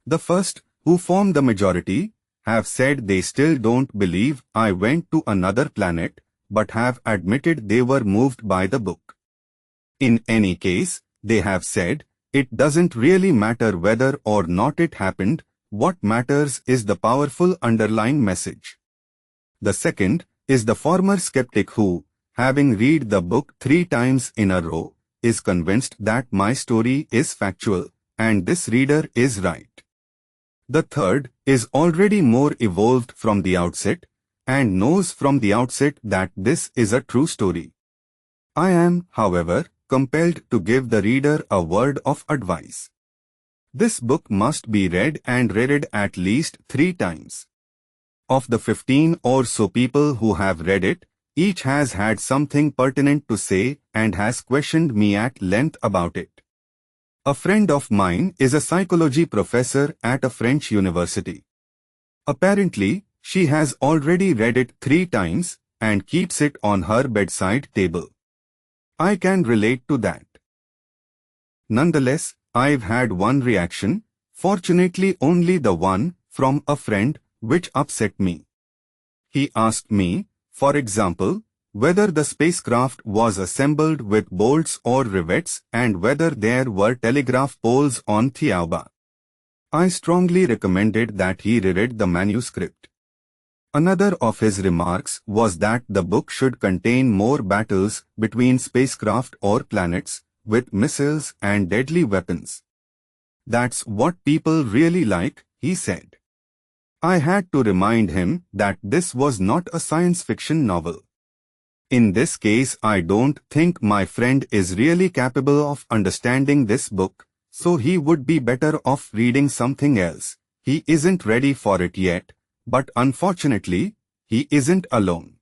The first, who form the majority, have said they still don't believe I went to another planet, but have admitted they were moved by the book. In any case, they have said, it doesn't really matter whether or not it happened, what matters is the powerful underlying message. The second is the former skeptic who, having read the book 3 times in a row, is convinced that my story is factual, and this reader is right. The third is already more evolved from the outset, and knows from the outset that this is a true story. I am, however, compelled to give the reader a word of advice. This book must be read and reread at least 3 times. Of the 15 or so people who have read it, each has had something pertinent to say and has questioned me at length about it. A friend of mine is a psychology professor at a French university. Apparently, she has already read it 3 times and keeps it on her bedside table. I can relate to that. Nonetheless, I've had one reaction, fortunately only the one, from a friend, which upset me. He asked me, for example, whether the spacecraft was assembled with bolts or rivets and whether there were telegraph poles on Thiaoouba. I strongly recommended that he reread the manuscript. Another of his remarks was that the book should contain more battles between spacecraft or planets, with missiles and deadly weapons. That's what people really like, he said. I had to remind him that this was not a science fiction novel. In this case, I don't think my friend is really capable of understanding this book, so he would be better off reading something else. He isn't ready for it yet, but unfortunately, he isn't alone.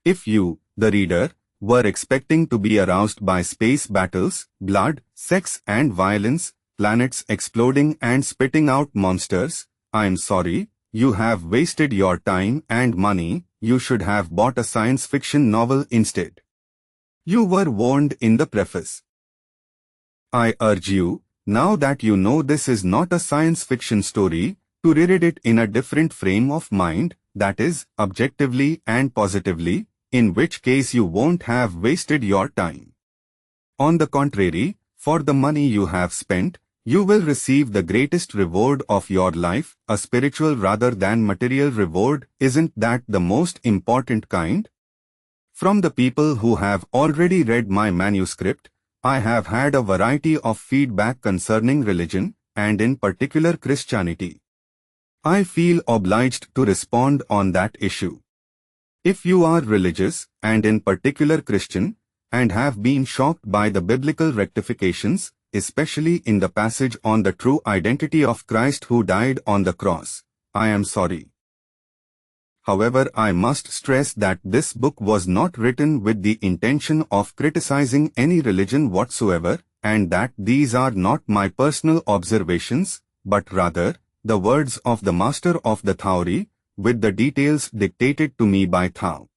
If you, the reader, were expecting to be aroused by space battles, blood, sex and violence, planets exploding and spitting out monsters, I'm sorry, you have wasted your time and money. You should have bought a science fiction novel instead. You were warned in the preface. I urge you, now that you know this is not a science fiction story, to reread it in a different frame of mind, that is, objectively and positively, in which case you won't have wasted your time. On the contrary, for the money you have spent, you will receive the greatest reward of your life, a spiritual rather than material reward. Isn't that the most important kind? From the people who have already read my manuscript, I have had a variety of feedback concerning religion, and in particular Christianity. I feel obliged to respond on that issue. If you are religious, and in particular Christian, and have been shocked by the biblical rectifications, especially in the passage on the true identity of Christ who died on the cross, I am sorry. However, I must stress that this book was not written with the intention of criticizing any religion whatsoever, and that these are not my personal observations, but rather, the words of the master of the Theory, with the details dictated to me by Thao.